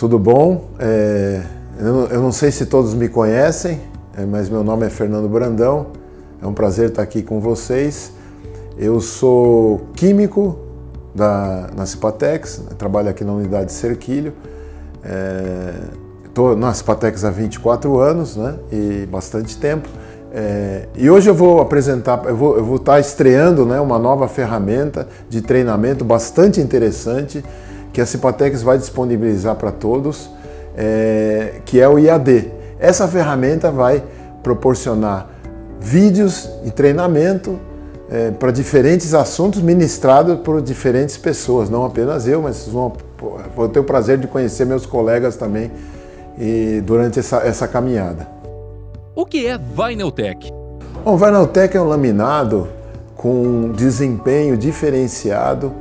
tudo bom? Eu não sei se todos me conhecem, mas meu nome é Fernando Brandão. É um prazer estar aqui com vocês. Eu sou químico na Cipatex, trabalho aqui na unidade Cerquilho. Estou na Cipatex há 24 anos, né? E bastante tempo. E hoje eu vou apresentar, eu vou estar estreando, né, uma nova ferramenta de treinamento bastante interessante que a Cipatex vai disponibilizar para todos, que é o IAD. Essa ferramenta vai proporcionar vídeos de treinamento para diferentes assuntos ministrados por diferentes pessoas, não apenas eu, mas vou ter o prazer de conhecer meus colegas também durante essa caminhada. O que é Vinyltech? Bom, o Vinyltech é um laminado com desempenho diferenciado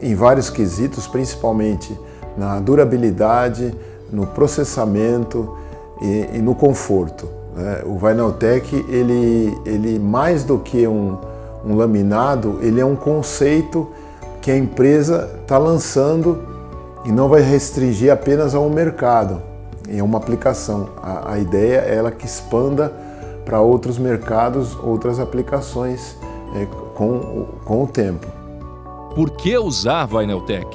em vários quesitos, principalmente na durabilidade, no processamento e no conforto. O Vinyltech, ele mais do que um laminado, ele é um conceito que a empresa está lançando e não vai restringir apenas ao mercado, é uma aplicação. A ideia é ela que expanda para outros mercados, outras aplicações com o tempo. Por que usar Vinyltech?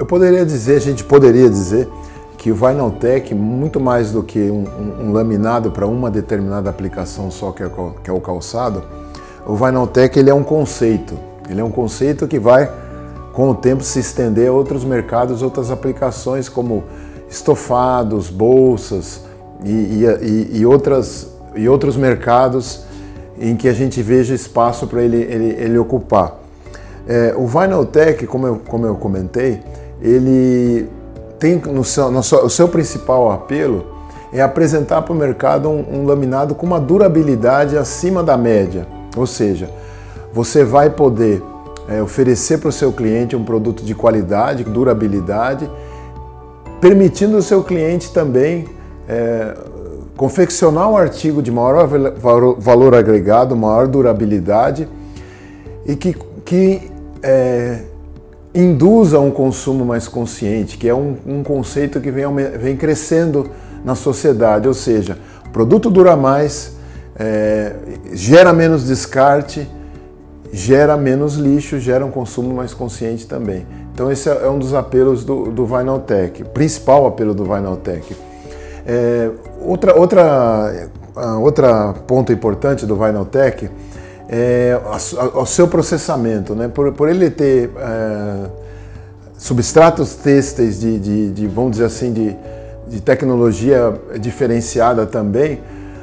A gente poderia dizer que o Vinyltech, muito mais do que um laminado para uma determinada aplicação só, que é o calçado, o Vinyltech ele é um conceito. Ele é um conceito que vai, com o tempo, se estender a outros mercados, outras aplicações como estofados, bolsas e outros mercados em que a gente veja espaço para ele ocupar. O Vinyltech, como eu comentei, ele tem o seu principal apelo é apresentar para o mercado um laminado com uma durabilidade acima da média, ou seja, você vai poder oferecer para o seu cliente um produto de qualidade, durabilidade, permitindo ao seu cliente também confeccionar um artigo de maior valor agregado, maior durabilidade e que induza um consumo mais consciente, que é um conceito que vem crescendo na sociedade, ou seja, o produto dura mais, gera menos descarte, gera menos lixo, gera um consumo mais consciente também. Então esse é um dos apelos do Vinyltech, o principal apelo do Vinyltech. Outra ponto importante do Vinyltech é o seu processamento, né? Por ele ter substratos têxteis vamos dizer assim, de tecnologia diferenciada também,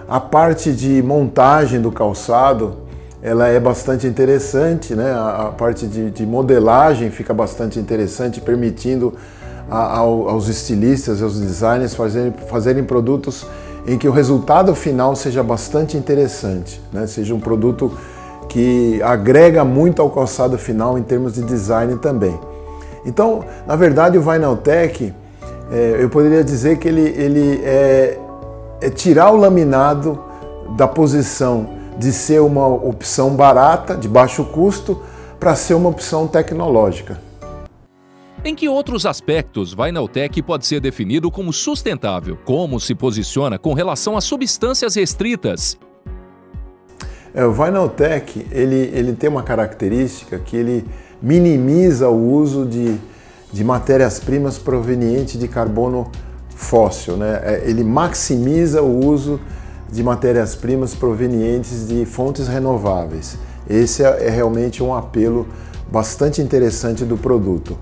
a parte de montagem do calçado ela é bastante interessante, né? A parte de modelagem fica bastante interessante, permitindo aos estilistas, aos designers fazerem produtos em que o resultado final seja bastante interessante, né? Seja um produto que agrega muito ao calçado final em termos de design também. Então, na verdade, o Vinyltech, eu poderia dizer que ele é tirar o laminado da posição de ser uma opção barata, de baixo custo, para ser uma opção tecnológica. Em que outros aspectos Vinyltech pode ser definido como sustentável? Como se posiciona com relação a substâncias restritas? O Vinyltech ele tem uma característica que ele minimiza o uso de matérias-primas provenientes de carbono fóssil, né? Ele maximiza o uso de matérias-primas provenientes de fontes renováveis. Esse é realmente um apelo bastante interessante do produto.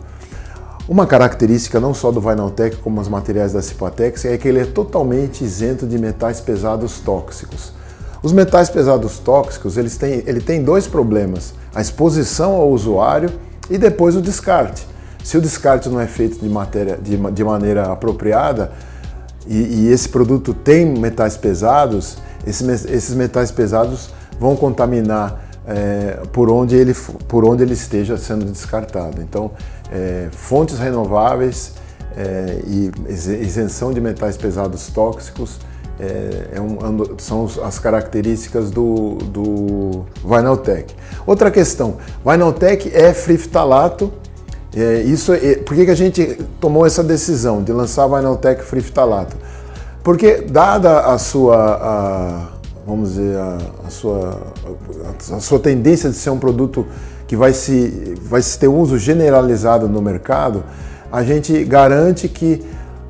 Uma característica não só do Vinyltech como os materiais da Cipatex é que ele é totalmente isento de metais pesados tóxicos. Os metais pesados tóxicos ele tem dois problemas: a exposição ao usuário e depois o descarte. Se o descarte não é feito de maneira apropriada e esse produto tem metais pesados, esses metais pesados vão contaminar por onde ele esteja sendo descartado. Então, fontes renováveis e isenção de metais pesados tóxicos são as características do Vinyltech. Outra questão, Vinyltech é free-ftalato Por que a gente tomou essa decisão de lançar a Vinyltech Free Phtalato? Porque, dada a sua, vamos dizer, a sua tendência de ser um produto que vai ter uso generalizado no mercado, a gente garante que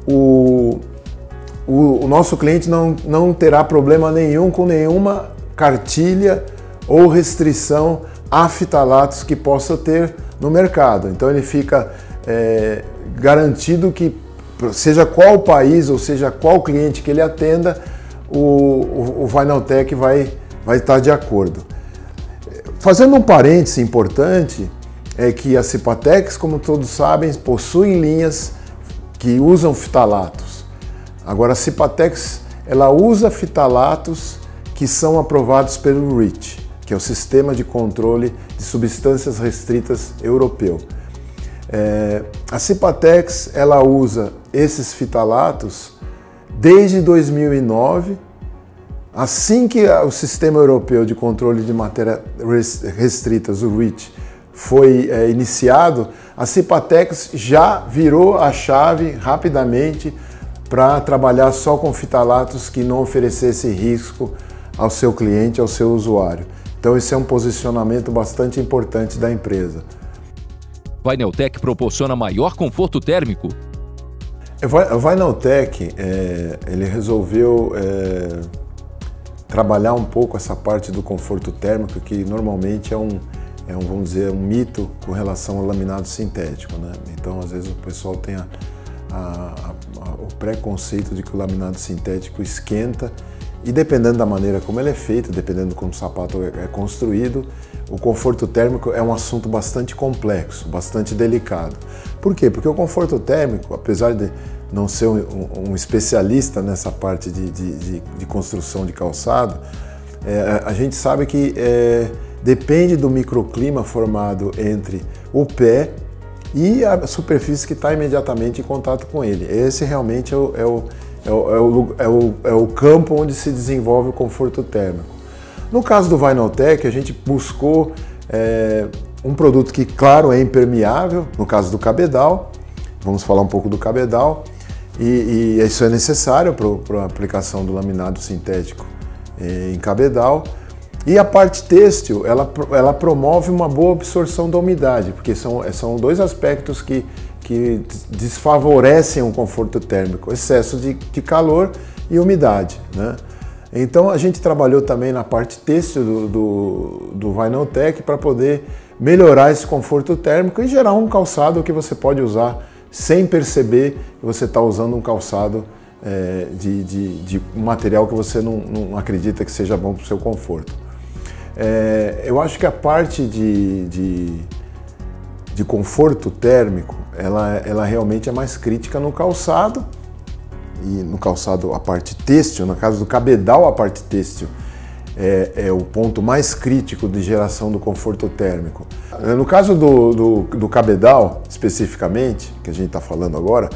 o nosso cliente não terá problema nenhum com nenhuma cartilha ou restrição a ftalatos que possa ter no mercado. Então ele fica garantido que, seja qual país ou seja qual cliente que ele atenda, o Vinyltech vai estar de acordo. Fazendo um parêntese importante, é que a Cipatex, como todos sabem, possuem linhas que usam ftalatos. Agora a Cipatex, ela usa ftalatos que são aprovados pelo REACH, que é o Sistema de Controle de Substâncias Restritas Europeu. A Cipatex, ela usa esses ftalatos desde 2009, assim que o Sistema Europeu de Controle de Matérias Restritas, o REACH, foi iniciado, a Cipatex já virou a chave rapidamente para trabalhar só com ftalatos que não oferecessem risco ao seu cliente, ao seu usuário. Então esse é um posicionamento bastante importante da empresa. Vinyltech proporciona maior conforto térmico? A Vinyltech, ele resolveu trabalhar um pouco essa parte do conforto térmico, que normalmente vamos dizer, um mito com relação ao laminado sintético, né? Então, às vezes o pessoal tem o preconceito de que o laminado sintético esquenta, e dependendo da maneira como ele é feito, dependendo de como o sapato é construído, o conforto térmico é um assunto bastante complexo, bastante delicado. Por quê? Porque o conforto térmico, apesar de não ser um especialista nessa parte de construção de calçado, a gente sabe que depende do microclima formado entre o pé e a superfície que está imediatamente em contato com ele. Esse realmente é o campo onde se desenvolve o conforto térmico. No caso do Vinyltech, a gente buscou um produto que, claro, é impermeável, no caso do cabedal. Vamos falar um pouco do cabedal, e isso é necessário para a aplicação do laminado sintético em cabedal. E a parte têxtil, ela promove uma boa absorção da umidade, porque são dois aspectos que desfavorecem o conforto térmico: excesso de calor e umidade, né? Então a gente trabalhou também na parte têxtil do Vinyltech para poder melhorar esse conforto térmico e gerar um calçado que você pode usar sem perceber que você está usando um calçado de um material que você não acredita que seja bom para o seu conforto. Eu acho que a parte de conforto térmico, ela realmente é mais crítica no calçado, e no calçado a parte têxtil, no caso do cabedal a parte têxtil, é o ponto mais crítico de geração do conforto térmico. No caso do cabedal, especificamente, que a gente está falando agora,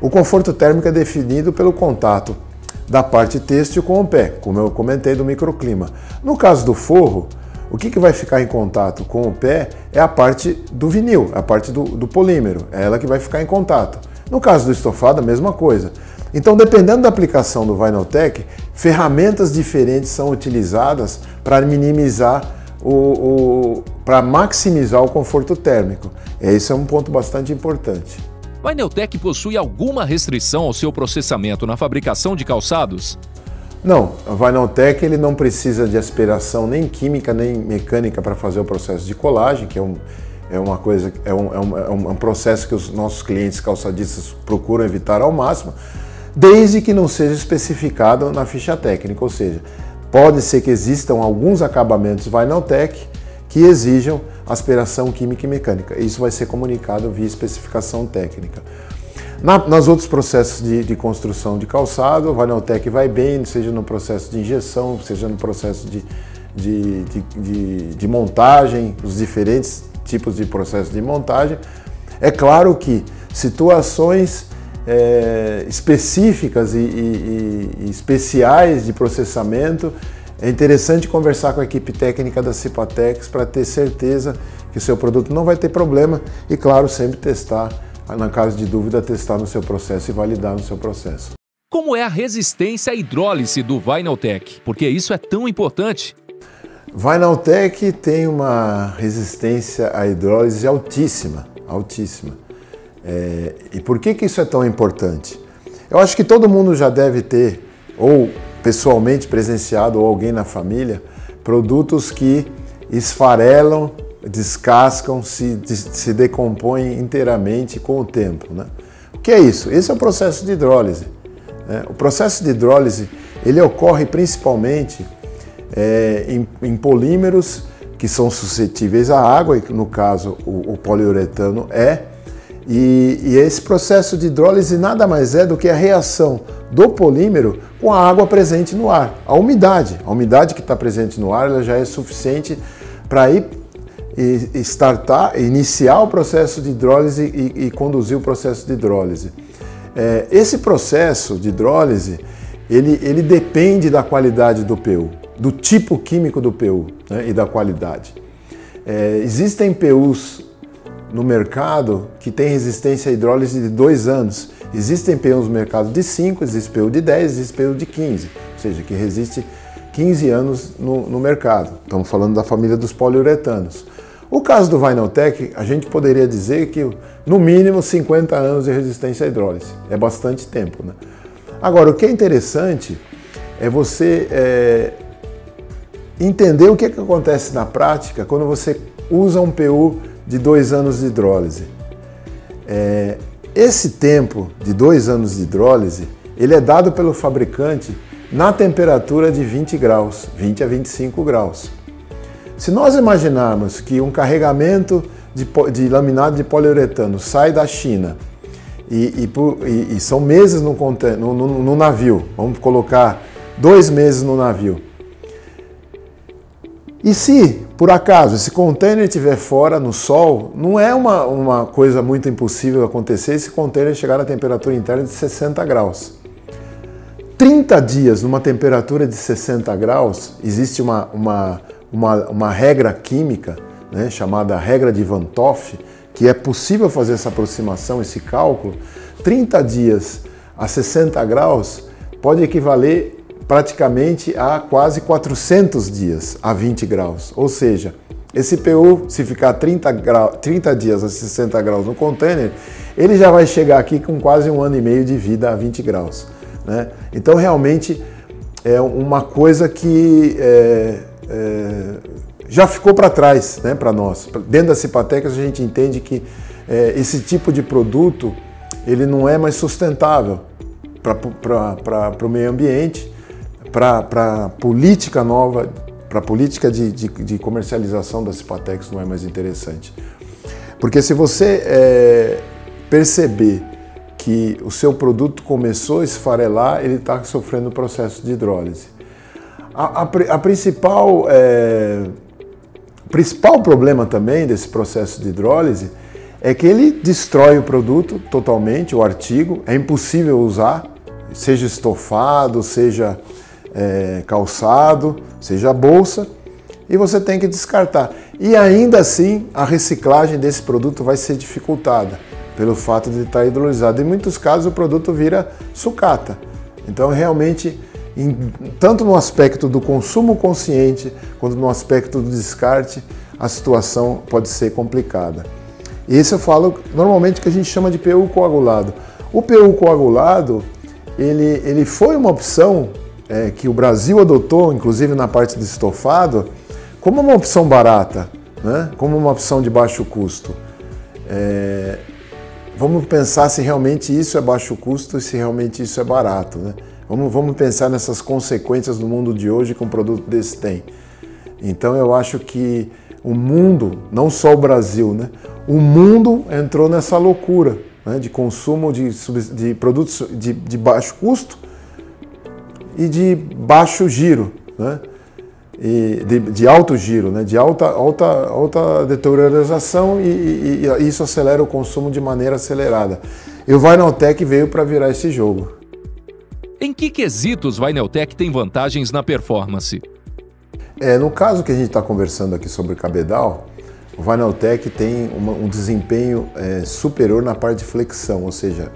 o conforto térmico é definido pelo contato da parte têxtil com o pé, como eu comentei do microclima. No caso do forro, o que vai ficar em contato com o pé é a parte do vinil, a parte do polímero, é ela que vai ficar em contato. No caso do estofado, a mesma coisa. Então, dependendo da aplicação do Vinyltech, ferramentas diferentes são utilizadas para minimizar para maximizar o conforto térmico. Esse é um ponto bastante importante. Vinyltech possui alguma restrição ao seu processamento na fabricação de calçados? Não, o Vinyltech ele não precisa de aspiração nem química nem mecânica para fazer o processo de colagem, que é um processo que os nossos clientes calçadistas procuram evitar ao máximo, desde que não seja especificado na ficha técnica, ou seja, pode ser que existam alguns acabamentos Vinyltech que exijam aspiração química e mecânica. Isso vai ser comunicado via especificação técnica. Nos outros processos de construção de calçado, o Vinyltech vai bem, seja no processo de injeção, seja no processo de montagem, os diferentes tipos de processo de montagem. É claro que situações específicas e especiais de processamento, é interessante conversar com a equipe técnica da Cipatex para ter certeza que seu produto não vai ter problema e, claro, sempre testar, na caso de dúvida, testar no seu processo e validar no seu processo. Como é a resistência à hidrólise do Vinyltech? Porque isso é tão importante. Vinyltech tem uma resistência à hidrólise altíssima, altíssima. E por que isso é tão importante? Eu acho que todo mundo já deve ter, ou pessoalmente presenciado, ou alguém na família, produtos que esfarelam, descascam, se decompõem inteiramente com o tempo, né? O que é isso? Esse é o processo de hidrólise. O processo de hidrólise ele ocorre principalmente em polímeros que são suscetíveis à água, e no caso o poliuretano e esse processo de hidrólise nada mais é do que a reação do polímero com a água presente no ar. A umidade que está presente no ar ela já é suficiente para iniciar o processo de hidrólise e conduzir o processo de hidrólise. Esse processo de hidrólise ele depende da qualidade do PU, do tipo químico do PU, né, e da qualidade. Existem PUs no mercado que tem resistência à hidrólise de 2 anos. Existem PUs no mercado de 5, existe PU de 10, existe PU de 15, ou seja, que resiste 15 anos no mercado. Estamos falando da família dos poliuretanos. O caso do Vinyltech, a gente poderia dizer que no mínimo 50 anos de resistência à hidrólise. É bastante tempo, né? Agora, o que é interessante é você entender o que acontece na prática quando você usa um PU de 2 anos de hidrólise. Esse tempo de 2 anos de hidrólise, ele é dado pelo fabricante na temperatura de 20 graus, 20 a 25 graus. Se nós imaginarmos que um carregamento de laminado de poliuretano sai da China e são meses no navio, vamos colocar 2 meses no navio, e se, por acaso, esse container estiver fora no sol, não é uma coisa muito impossível acontecer esse container chegar à temperatura interna de 60 graus. 30 dias numa temperatura de 60 graus, existe uma regra química, né, chamada regra de Van 't Hoff, que é possível fazer essa aproximação, esse cálculo. 30 dias a 60 graus pode equivaler praticamente a quase 400 dias a 20 graus. Ou seja, esse PU, se ficar 30 dias a 60 graus no container, ele já vai chegar aqui com quase 1 ano e meio de vida a 20 graus. Né? Então, realmente, é uma coisa que já ficou para trás, né, para nós. Dentro da Cipatecas, a gente entende que esse tipo de produto ele não é mais sustentável para o meio ambiente, para a política nova, para a política de comercialização da Cipatex não é mais interessante. Porque se você perceber que o seu produto começou a esfarelar, ele está sofrendo o processo de hidrólise. O principal problema também desse processo de hidrólise é que ele destrói o produto totalmente, o artigo, é impossível usar, seja estofado, seja calçado, seja bolsa, e você tem que descartar. E ainda assim, a reciclagem desse produto vai ser dificultada pelo fato de estar hidrolisado. Em muitos casos, o produto vira sucata. Então, realmente, tanto no aspecto do consumo consciente, quanto no aspecto do descarte, a situação pode ser complicada. Esse eu falo normalmente que a gente chama de PU coagulado. O PU coagulado, ele foi uma opção que o Brasil adotou, inclusive na parte de estofado, como uma opção barata, né? Como uma opção de baixo custo. Vamos pensar se realmente isso é baixo custo e se realmente isso é barato, né? Vamos pensar nessas consequências no mundo de hoje que um produto desse tem. Então eu acho que o mundo, não só o Brasil, né? O mundo entrou nessa loucura, né? De consumo de produtos de baixo custo e de baixo giro, né? E de alto giro, né? De alta deteriorização e isso acelera o consumo de maneira acelerada. E o Vinyltech veio para virar esse jogo. Em que quesitos Vinyltech tem vantagens na performance? No caso que a gente está conversando aqui sobre cabedal, o Vinyltech tem um desempenho superior na parte de flexão, ou seja,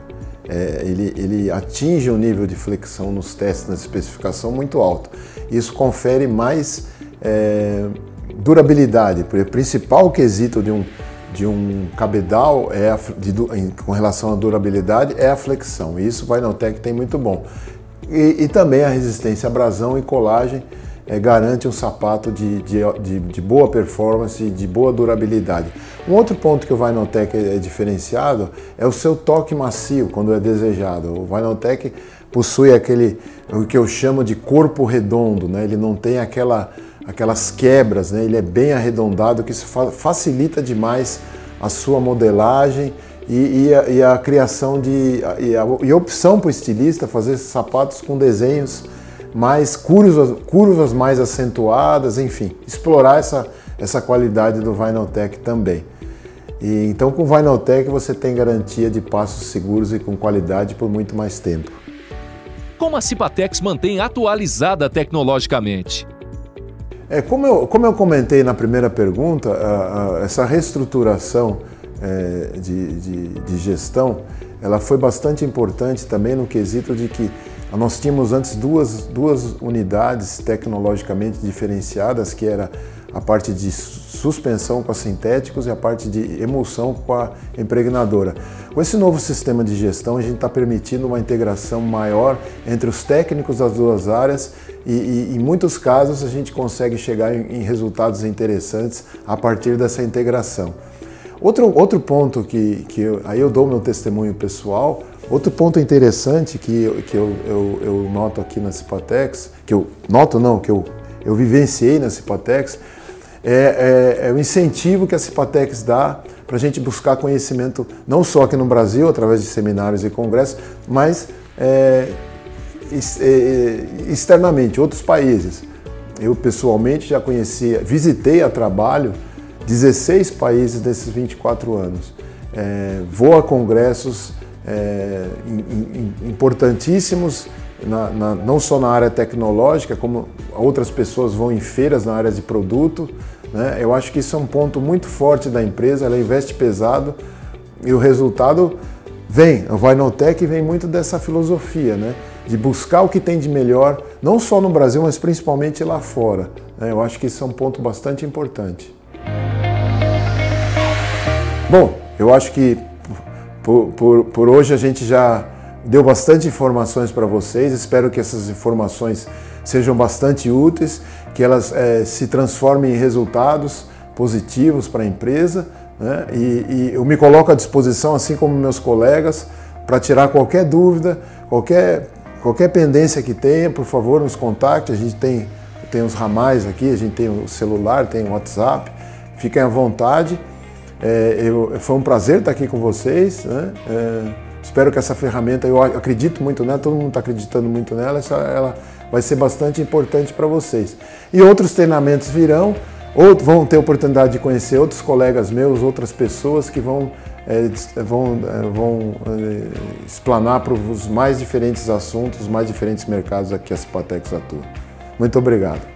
ele atinge um nível de flexão nos testes, na especificação muito alto. Isso confere mais durabilidade, porque o principal quesito de um cabedal com relação à durabilidade é a flexão, e isso o Vinyltech tem muito bom. E também a resistência à abrasão e colagem garante um sapato de boa performance e de boa durabilidade. Um outro ponto que o Vinyltech é diferenciado é o seu toque macio quando é desejado. O Vinyltech possui o que eu chamo de corpo redondo, né? Ele não tem aquelas quebras, né? Ele é bem arredondado, que isso facilita demais a sua modelagem e a criação e a opção para o estilista fazer sapatos com desenhos mais curvas mais acentuadas, enfim, explorar essa qualidade do Vinyltech também. E então com o Vinyltech você tem garantia de passos seguros e com qualidade por muito mais tempo. Como a Sypatex mantém atualizada tecnologicamente? Como eu comentei na primeira pergunta, essa reestruturação de gestão, ela foi bastante importante também no quesito de que nós tínhamos antes duas unidades tecnologicamente diferenciadas, que era a parte de suspensão com a sintéticos e a parte de emulsão com a impregnadora. Com esse novo sistema de gestão, a gente está permitindo uma integração maior entre os técnicos das duas áreas e em muitos casos a gente consegue chegar em resultados interessantes a partir dessa integração. Outro ponto aí eu dou meu testemunho pessoal, outro ponto interessante que eu noto aqui na Sypatex, que eu vivenciei na Sypatex, é o incentivo que a Sypatex dá para a gente buscar conhecimento não só aqui no Brasil, através de seminários e congressos, mas externamente, outros países. Eu pessoalmente já visitei a trabalho 16 países desses 24 anos. Vou a congressos importantíssimos, não só na área tecnológica, como outras pessoas vão em feiras na área de produto, né? Eu acho que isso é um ponto muito forte da empresa, ela investe pesado e o resultado vem. O Vinyltech vem muito dessa filosofia, né? De buscar o que tem de melhor, não só no Brasil, mas principalmente lá fora, né? Eu acho que isso é um ponto bastante importante. Bom, eu acho que por hoje a gente já deu bastante informações para vocês, espero que essas informações sejam bastante úteis, que elas se transformem em resultados positivos para a empresa, né? E eu me coloco à disposição, assim como meus colegas, para tirar qualquer dúvida, qualquer pendência que tenha, por favor, nos contacte. A gente tem os ramais aqui, a gente tem o celular, tem o WhatsApp, fiquem à vontade. Foi um prazer estar aqui com vocês, né? Espero que essa ferramenta, eu acredito muito nela, todo mundo está acreditando muito nela, ela vai ser bastante importante para vocês. E outros treinamentos virão, vão ter a oportunidade de conhecer outros colegas meus, outras pessoas que vão explanar para os mais diferentes assuntos, os mais diferentes mercados a que a Sypatex atua. Muito obrigado.